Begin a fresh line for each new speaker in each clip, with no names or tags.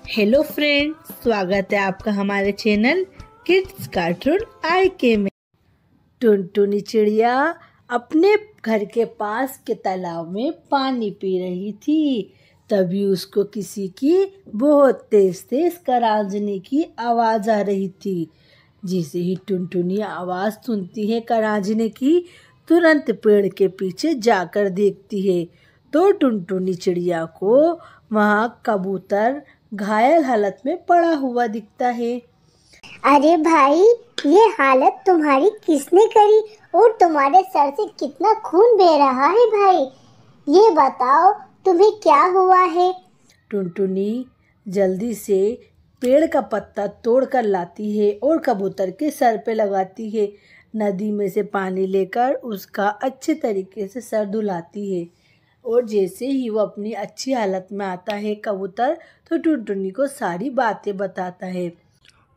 Hello friend, स्वागत है आपका हमारे चैनल किड्स कार्टून आईके में। टुनटुनी चिड़िया अपने घर के पास के तालाब में पानी पी रही थी। तभी उसको किसी की बहुत तेज तेज करांजने की आवाज़ आ रही थी। जैसे ही टुनटुनी आवाज़ सुनती है करांजने की, तुरंत पेड़ के पीछे जाकर देखती है तो टुनटुनी चिड़िया को वहाँ कबूतर घायल हालत में पड़ा हुआ दिखता है।
अरे भाई, ये हालत तुम्हारी किसने करी और तुम्हारे सर से कितना खून बह रहा है भाई? ये बताओ, तुम्हें क्या हुआ है?
टुनटुनी जल्दी से पेड़ का पत्ता तोड़कर लाती है और कबूतर के सर पे लगाती है। नदी में से पानी लेकर उसका अच्छे तरीके से सर धुलाती है और जैसे ही वो अपनी अच्छी हालत में आता है कबूतर, तो टुनटुनी को सारी बातें बताता है।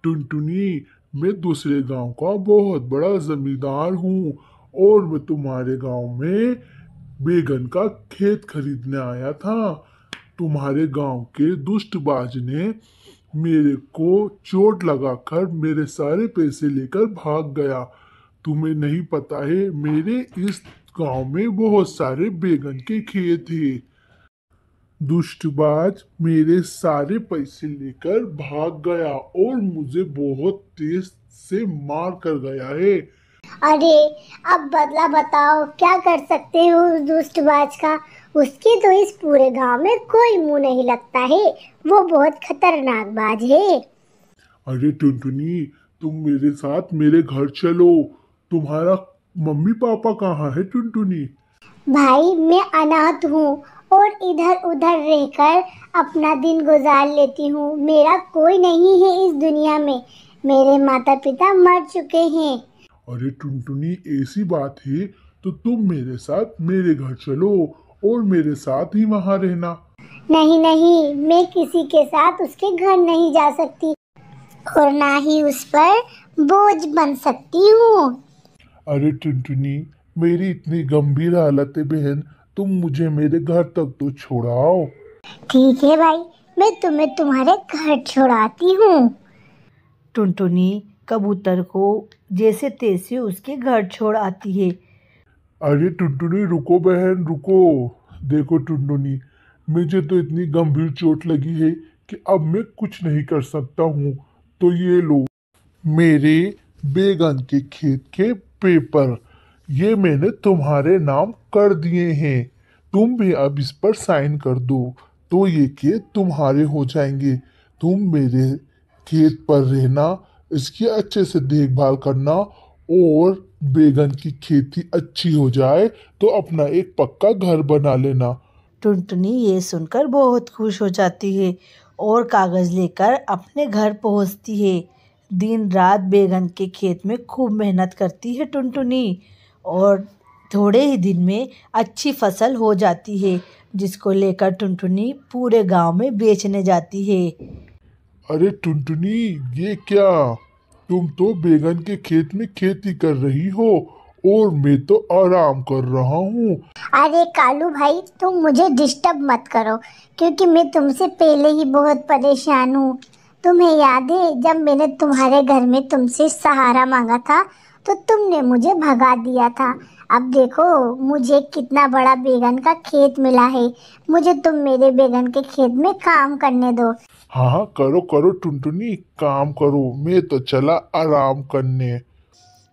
टुनटुनी, मैं दूसरे गांव का बहुत बड़ा जमींदार हूँ और मैं तुम्हारे गांव में बैगन का खेत खरीदने आया था। तुम्हारे गांव के दुष्टबाज ने मेरे को चोट लगाकर मेरे सारे पैसे लेकर भाग गया। तुम्हें नहीं पता है, मेरे इस गांव में बहुत सारे बैगन के खेत हैं। दुष्टबाज मेरे सारे पैसे लेकर भाग गया और मुझे बहुत तेज से मार कर गया है।
अरे, अब बदला बताओ, क्या कर सकते हो उस दुष्टबाज का? उसके तो इस पूरे गांव में कोई मुंह नहीं लगता है। वो बहुत खतरनाक बाज है।
अरे टुनटुनी, तुम मेरे साथ मेरे घर चलो। तुम्हारा मम्मी पापा कहाँ है टुनटुनी?
भाई, मैं अनाथ हूँ और इधर उधर रहकर अपना दिन गुजार लेती हूँ। मेरा कोई नहीं है इस दुनिया में। मेरे माता पिता मर चुके हैं।
अरे टुनटुनी, ऐसी बात है तो तुम मेरे साथ मेरे घर चलो और मेरे साथ ही वहाँ रहना।
नहीं नहीं, मैं किसी के साथ उसके घर नहीं जा सकती और ना ही उस पर बोझ बन सकती हूँ।
अरे टुनटुनी, मेरी इतनी गंभीर हालत है बहन, तुम मुझे मेरे घर तक तो छोड़ाओ।
ठीक है भाई, मैं तुम्हें तुम्हारे घर छोड़ाती हूँ।
टुनटुनी कबूतर को जैसे तैसे उसके घर छोड़ आती है।
अरे टुनटुनी, रुको बहन रुको। देखो टुनटुनी, मुझे तो इतनी गंभीर चोट लगी है कि अब मैं कुछ नहीं कर सकता हूँ। तो ये लो मेरे बैगन के खेत के पेपर, ये मैंने तुम्हारे नाम कर दिए हैं। तुम भी अब इस पर साइन कर दो तो ये खेत तुम्हारे हो जाएंगे। तुम मेरे खेत पर रहना, इसकी अच्छे से देखभाल करना और बैगन की खेती अच्छी हो जाए तो अपना एक पक्का घर बना लेना।
टुनटुनी ये सुनकर बहुत खुश हो जाती है और कागज़ लेकर अपने घर पहुंचती है। दिन रात बैगन के खेत में खूब मेहनत करती है टुनटुनी और थोड़े ही दिन में अच्छी फसल हो जाती है, जिसको लेकर टुनटुनी पूरे गांव में बेचने जाती है।
अरे टुनटुनी, ये क्या? तुम तो बैगन के खेत में खेती कर रही हो और मैं तो आराम कर रहा हूँ।
अरे कालू भाई, तुम मुझे डिस्टर्ब मत करो, क्योंकि मैं तुमसे पहले ही बहुत परेशान हूँ। तुम्हें याद है जब मैंने तुम्हारे घर में तुमसे सहारा मांगा था तो तुमने मुझे भगा दिया था। अब देखो, मुझे कितना बड़ा बैगन का खेत मिला है। मुझे तुम मेरे बैगन के खेत में काम करने दो।
हाँ हाँ, करो करो टुनटुनी, काम करो, मैं तो चला आराम करने।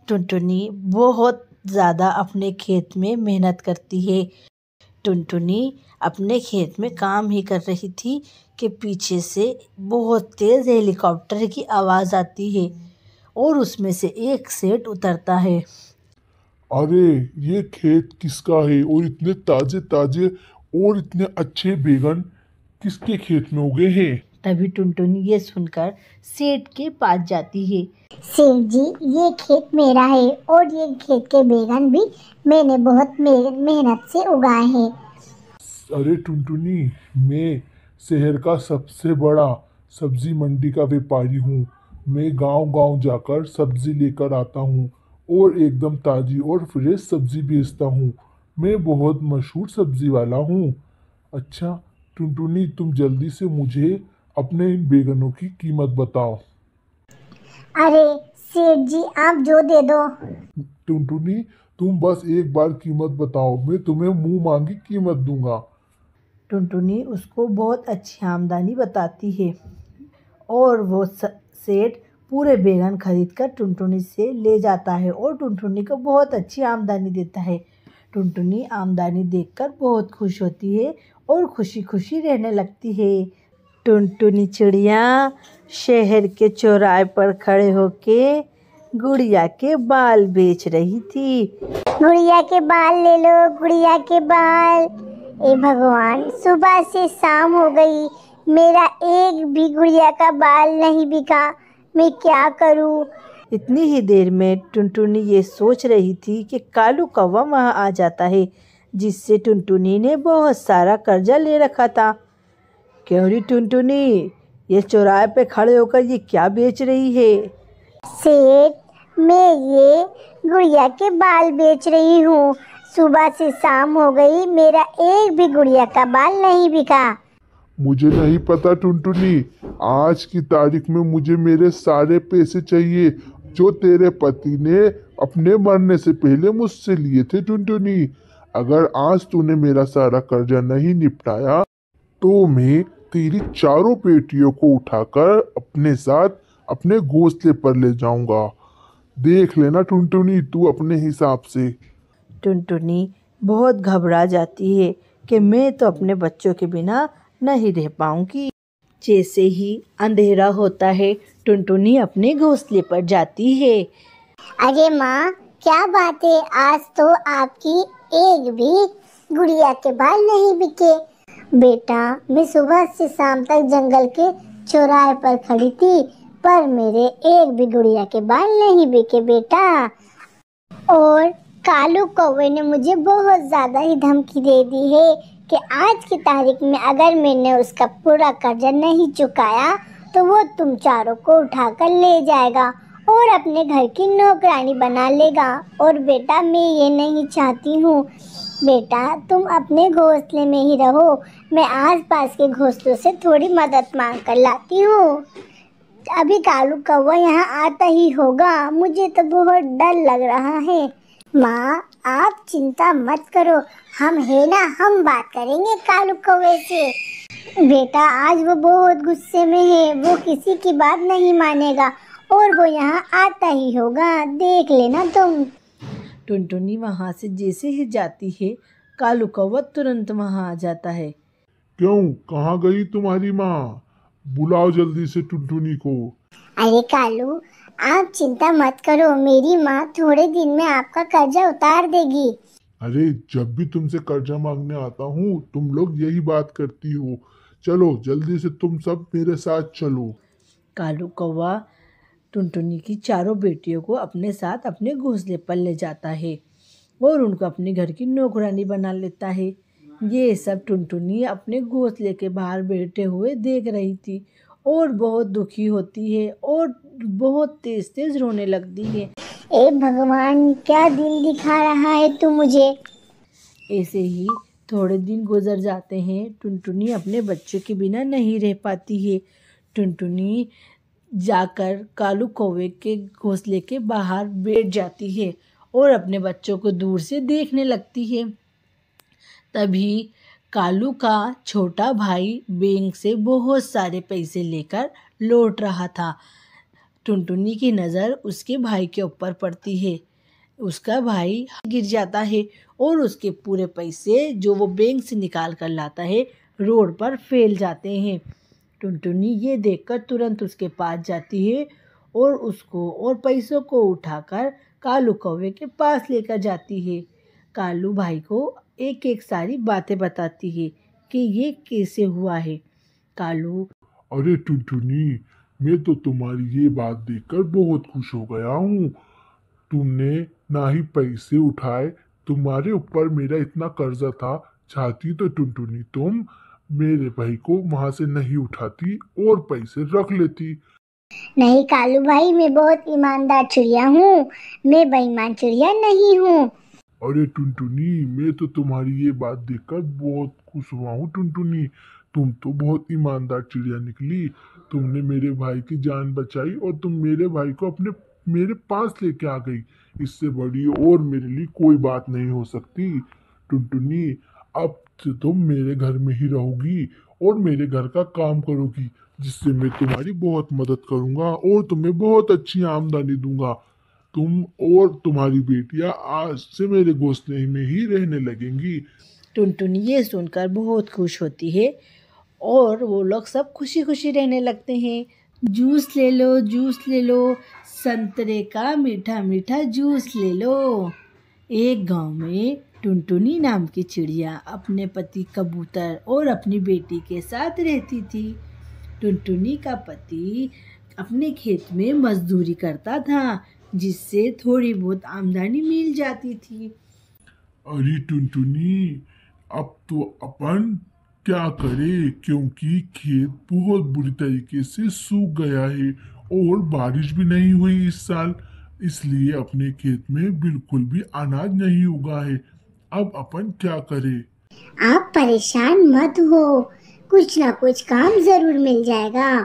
टुनटुनी बहुत ज़्यादा अपने खेत में मेहनत करती है। टुनटुनी अपने खेत में काम ही कर रही थी कि पीछे से बहुत तेज़ हेलीकॉप्टर की आवाज़ आती है और उसमें से एक सेठ उतरता है।
अरे, ये खेत किसका है और इतने ताजे ताजे और इतने अच्छे बैगन किसके खेत में उगे हैं?
तभी टुनटुनी ये सुनकर सेठ के पास जाती है।
सेठ जी, ये खेत मेरा है और ये खेत के बैगन भी मैंने बहुत मेहनत से उगाए हैं।
अरे टुनटुनी, मैं शहर का सबसे बड़ा सब्जी मंडी का व्यापारी हूँ। मैं गांव गांव जाकर सब्जी लेकर आता हूँ और एकदम ताज़ी और फ्रेश सब्जी बेचता हूँ। मैं बहुत मशहूर सब्जी वाला हूँ। अच्छा टुनटुनी, तुम जल्दी से मुझे अपने इन बैगनों की कीमत बताओ।
अरे सेठ जी, आप जो दे दो।
टुनटुनी, तुम बस एक बार कीमत बताओ, मैं तुम्हें मुंह मांगी कीमत दूंगा।
टुनटुनी उसको बहुत अच्छी आमदनी बताती है और वो सेठ पूरे बैगन खरीद कर टुनटुनी से ले जाता है और टुनटुनी को बहुत अच्छी आमदनी देता है। टुनटुनी आमदनी देखकर बहुत खुश होती है और खुशी खुशी रहने लगती है। टुनटुनी चिड़िया शहर के चौराहे पर खड़े होके गुड़िया के बाल बेच रही थी।
गुड़िया के बाल ले लो, गुड़िया के बाल। ए भगवान, सुबह से शाम हो गई, मेरा एक भी गुड़िया का बाल नहीं बिका। मैं क्या करूं?
इतनी ही देर में टुनटुनी ये सोच रही थी कि कालू कौवा वहाँ आ जाता है, जिससे टुनटुनी ने बहुत सारा कर्जा ले रखा था। क्यों री टुनटुनी, ये चौराहे पे खड़े होकर ये क्या बेच रही है?
सेठ, मैं ये गुड़िया के बाल बेच रही हूँ। सुबह से शाम हो गई, मेरा एक भी गुड़िया का बाल नहीं बिका।
मुझे नहीं पता टुनटुनी, आज की तारीख में मुझे मेरे सारे पैसे चाहिए जो तेरे पति ने अपने मरने से पहले मुझसे लिए थे। टुनटुनी, अगर आज तूने मेरा सारा कर्जा नहीं निपटाया तो मैं तेरी चारों बेटियों को उठाकर अपने साथ अपने घोंसले पर ले जाऊंगा। देख लेना टुनटुनी, तू अपने हिसाब से।
टुनटुनी बहुत घबरा जाती है कि मैं तो अपने बच्चों के बिना नहीं रह पाऊंगी। जैसे ही अंधेरा होता है टुनटुनी अपने घोंसले पर जाती है।
अरे माँ, क्या बात है, आज तो आपकी एक भी गुड़िया के बाल नहीं बिके। बेटा, मैं सुबह से शाम तक जंगल के चौराहे पर खड़ी थी, पर मेरे एक भी गुड़िया के बाल नहीं बिके बेटा। और कालू कौवे ने मुझे बहुत ज्यादा ही धमकी दे दी है कि आज की तारीख में अगर मैंने उसका पूरा कर्जा नहीं चुकाया तो वो तुम चारों को उठाकर ले जाएगा और अपने घर की नौकरानी बना लेगा। और बेटा, मैं ये नहीं चाहती हूँ। बेटा, तुम अपने घोंसले में ही रहो, मैं आसपास के घोंसलों से थोड़ी मदद मांग कर लाती हूँ। अभी कालू कौवा यहाँ आता ही होगा, मुझे तो बहुत डर लग रहा है। माँ, आप चिंता मत करो, हम है ना, हम बात करेंगे कालू कौवे से। बेटा, आज वो बहुत गुस्से में है, वो किसी की बात नहीं मानेगा और वो यहाँ आता ही होगा, देख लेना तुम।
टुनटुनी वहाँ से जैसे ही जाती है कालू कौवा तुरंत वहाँ आ जाता है।
क्यों, कहाँ गई तुम्हारी माँ? बुलाओ जल्दी से टुनटुनी को।
अरे कालू, आप चिंता मत करो, मेरी माँ थोड़े दिन में आपका कर्जा उतार देगी।
अरे, जब भी तुमसे कर्जा मांगने आता हूँ तुम लोग यही बात करती हो। चलो जल्दी से तुम सब मेरे साथ चलो।
कालू कौवा टुनटुनी की चारों बेटियों को अपने साथ अपने घोंसले पर ले जाता है और उनको अपने घर की नौकरानी बना लेता है। ये सब टुनटुनी अपने घोंसले के बाहर बैठे हुए देख रही थी और बहुत दुखी होती है और बहुत तेज तेज रोने लगती है।
ए भगवान, क्या दिन दिखा रहा है तू मुझे।
ऐसे ही थोड़े दिन गुजर जाते हैं। टुनटुनी अपने बच्चों के बिना नहीं रह पाती है। टुनटुनी जाकर कालू कौवे के घोंसले के बाहर बैठ जाती है और अपने बच्चों को दूर से देखने लगती है। तभी कालू का छोटा भाई बैंक से बहुत सारे पैसे लेकर लौट रहा था। टुनटुनी की नज़र उसके भाई के ऊपर पड़ती है। उसका भाई गिर जाता है और उसके पूरे पैसे जो वो बैंक से निकाल कर लाता है रोड पर फैल जाते हैं। टुनटुनी ये देखकर तुरंत उसके पास जाती है और उसको और पैसों को उठाकर कालू कौवे के पास लेकर जाती है। कालू भाई को एक एक सारी बातें बताती है कि ये कैसे हुआ है। कालू,
अरे टुनटुनी, मैं तो तुम्हारी ये बात देखकर बहुत खुश हो गया हूँ। तुमने ना ही पैसे उठाए, तुम्हारे ऊपर मेरा इतना कर्जा था। चाहती तो टुनटुनी तुम मेरे भाई को वहां से नहीं उठाती और पैसे रख लेती।
नहीं कालू भाई, मैं बहुत ईमानदार चिड़िया हूँ, मैं बेईमान चिड़िया नहीं हूँ।
अरे टुनटुनी, मैं तो तुम्हारी ये बात देखकर बहुत खुश हुआ हूँ टुनटुनी। तुम तो बहुत ईमानदार चिड़िया निकली। तुमने मेरे भाई की जान बचाई और तुम मेरे भाई को अपने मेरे पास लेके आ गई। इससे बड़ी और मेरे लिए कोई बात नहीं हो सकती। टुनटुनी, अब से तुम मेरे घर में ही रहोगी और मेरे घर का काम करोगी, जिससे मैं तुम्हारी बहुत मदद करूंगा और तुम्हें बहुत अच्छी आमदनी दूंगा। तुम और तुम्हारी बेटियां आज से मेरे घोंसले में ही रहने लगेंगी।
टुनटुनी ये सुनकर बहुत खुश होती है और वो लोग सब खुशी खुशी रहने लगते हैं। जूस ले लो, जूस ले लो, संतरे का मीठा मीठा जूस ले लो। एक गांव में टुनटुनी नाम की चिड़िया अपने पति कबूतर और अपनी बेटी के साथ रहती थी। टुनटुनी का पति अपने खेत में मजदूरी करता था, जिससे थोड़ी बहुत आमदनी मिल जाती थी।
अरे टुनटुनी, अब तो अपन क्या करें, क्योंकि खेत बहुत बुरी तरीके से सूख गया है और बारिश भी नहीं हुई इस साल। इसलिए अपने खेत में बिल्कुल भी अनाज नहीं उगा है। अब अपन क्या करें?
आप परेशान मत हो, कुछ ना कुछ काम जरूर मिल जाएगा।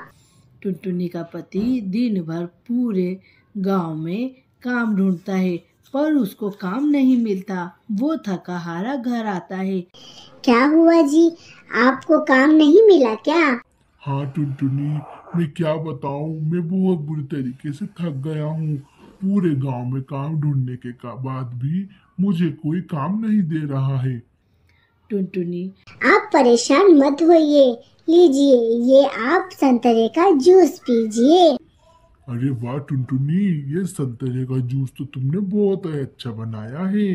टुनटुनी का पति दिन भर पूरे गांव में काम ढूंढता है, पर उसको काम नहीं मिलता। वो थका हारा घर आता है।
क्या हुआ जी, आपको काम नहीं मिला क्या?
हाँ टुनटुनी, मैं क्या बताऊं, मैं बहुत बुरी तरीके से थक गया हूँ। पूरे गांव में काम ढूंढने के बाद भी मुझे कोई काम नहीं दे रहा है।
टुनटुनी
आप परेशान मत होइए, लीजिए ये आप संतरे का जूस पीजिए।
अरे वाह टुनटुनी, ये संतरे का जूस तो तुमने बहुत अच्छा बनाया है।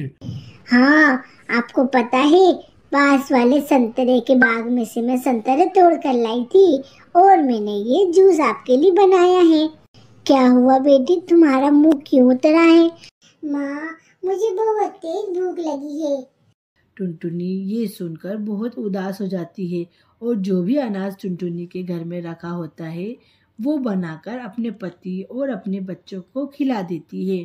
हाँ, आपको पता है, पास वाले संतरे के बाग में से मैं संतरे तोड़ कर लाई थी और मैंने ये जूस आपके लिए बनाया है। क्या हुआ बेटी, तुम्हारा मुंह क्यों उतरा है? माँ, मुझे बहुत तेज भूख लगी है।
टुनटुनी ये सुनकर बहुत उदास हो जाती है और जो भी अनाज टुनटुनी के घर में रखा होता है वो बनाकर अपने पति और अपने बच्चों को खिला देती है।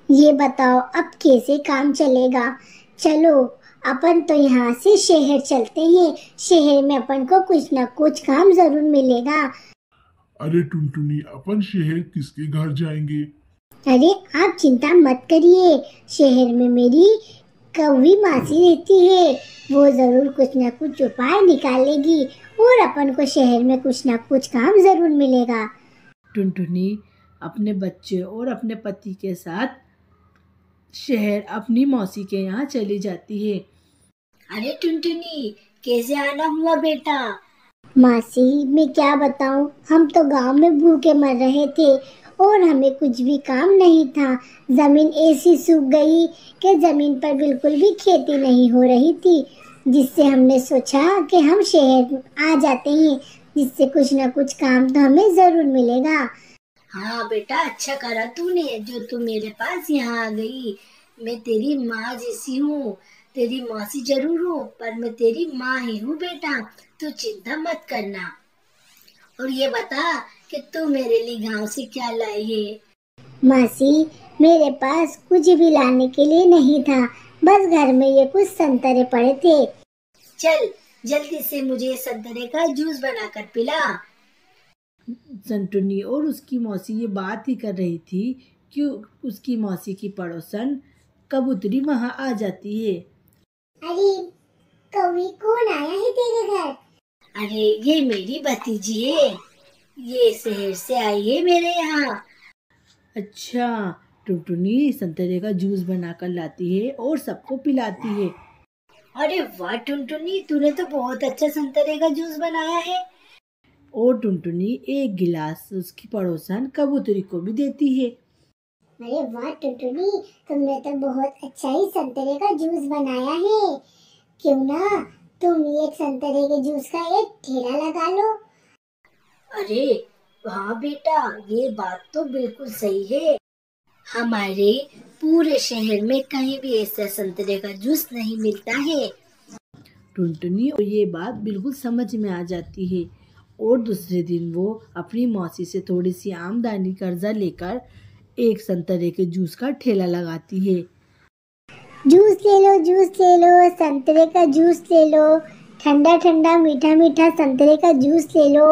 ये बताओ अब कैसे काम चलेगा? चलो अपन तो यहाँ से शहर चलते हैं, शहर में अपन को कुछ ना कुछ काम जरूर मिलेगा।
अरे टुनटुनी, अपन शहर किसके घर जाएंगे?
अरे आप चिंता मत करिए, शहर में मेरी कौवी मासी रहती है, वो जरूर कुछ ना कुछ उपाय निकालेगी और अपन को शहर में कुछ ना कुछ काम जरूर मिलेगा।
टुनटुनी अपने बच्चे और अपने पति के साथ शहर अपनी मौसी के यहाँ चली जाती है।
अरे टुनटुनी, कैसे आना हुआ बेटा? मासी मैं क्या बताऊं, हम तो गांव में भूखे मर रहे थे और हमें कुछ भी काम नहीं था। जमीन ऐसी सूख गई कि जमीन पर बिल्कुल भी खेती नहीं हो रही थी, जिससे हमने सोचा कि हम शहर आ जाते हैं, जिससे कुछ ना कुछ काम तो हमें जरूर मिलेगा। हाँ बेटा, अच्छा करा तूने जो तू मेरे पास यहाँ आ गई। मैं तेरी माँ जैसी हूँ, तेरी मौसी जरूर हूँ पर मैं तेरी माँ ही हूँ बेटा, तू चिंता मत करना। और ये बता कि तू मेरे लिए गांव से क्या लाई है? मासी मेरे पास कुछ भी लाने के लिए नहीं था, बस घर में ये कुछ संतरे पड़े थे। चल जल्दी से मुझे संतरे का जूस बनाकर पिला।
टुनटुनी और उसकी मौसी ये बात ही कर रही थी कि उसकी मौसी की पड़ोसन कबूतरी वहाँ आ जाती है।
अरे कौवी, कौन आया है तेरे घर? अरे ये मेरी भतीजी है, ये शहर से आई है मेरे यहाँ।
अच्छा, टुनटुनी संतरे का जूस बनाकर लाती है और सबको पिलाती है।
अरे वाह टुनटुनी, तूने तो बहुत अच्छा संतरे का जूस बनाया है।
और टुनटुनी एक गिलास उसकी पड़ोसन कबूतरी को भी देती है।
अरे वाह टुनटुनी, तुमने तो बहुत अच्छा ही संतरे का जूस बनाया है। क्यों ना तुम एक संतरे के जूस का एक ठेला लगा लो। अरे हाँ बेटा, ये बात तो बिल्कुल सही है। हमारे पूरे शहर में कहीं भी ऐसा संतरे का जूस नहीं मिलता है।
टुनटुनी को ये बात बिल्कुल समझ में आ जाती है और दूसरे दिन वो अपनी मौसी से थोड़ी सी आमदनी कर्जा लेकर एक संतरे के जूस का ठेला लगाती है।
जूस ले लो, जूस ले लो, संतरे का जूस ले लो, ठंडा ठंडा मीठा मीठा संतरे का जूस ले लो।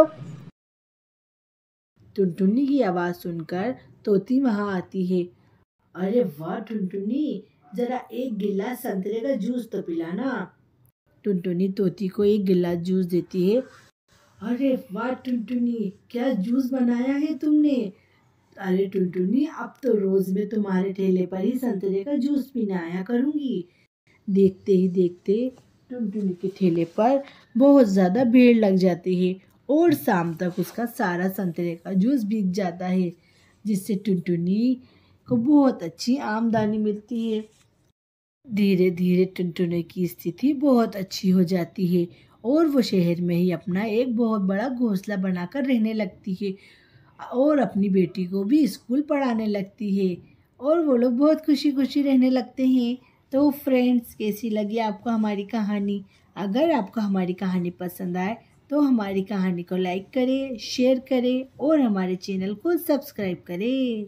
टुनटुनी की आवाज़ सुनकर तोती वहाँ आती है। अरे वाह टुनटुनी, जरा एक गिलास संतरे का जूस तो पिलाना। टुनटुनी तोती को एक गिलास जूस देती है। अरे वाह टुनटुनी, क्या जूस बनाया है तुमने। अरे टुनटुनी, अब तो रोज मैं तुम्हारे ठेले पर ही संतरे का जूस पीने आया करूंगी। देखते ही देखते टुनटुनी के ठेले पर बहुत ज़्यादा भीड़ लग जाती है और शाम तक उसका सारा संतरे का जूस बिक जाता है, जिससे टुनटुनी को बहुत अच्छी आमदनी मिलती है। धीरे धीरे टुनटुनी की स्थिति बहुत अच्छी हो जाती है और वो शहर में ही अपना एक बहुत बड़ा घोंसला बनाकर रहने लगती है और अपनी बेटी को भी स्कूल पढ़ाने लगती है और वो लोग बहुत खुशी खुशी रहने लगते हैं। तो फ्रेंड्स, कैसी लगी आपको हमारी कहानी? अगर आपको हमारी कहानी पसंद आए तो हमारी कहानी को लाइक करें, शेयर करें और हमारे चैनल को सब्सक्राइब करें।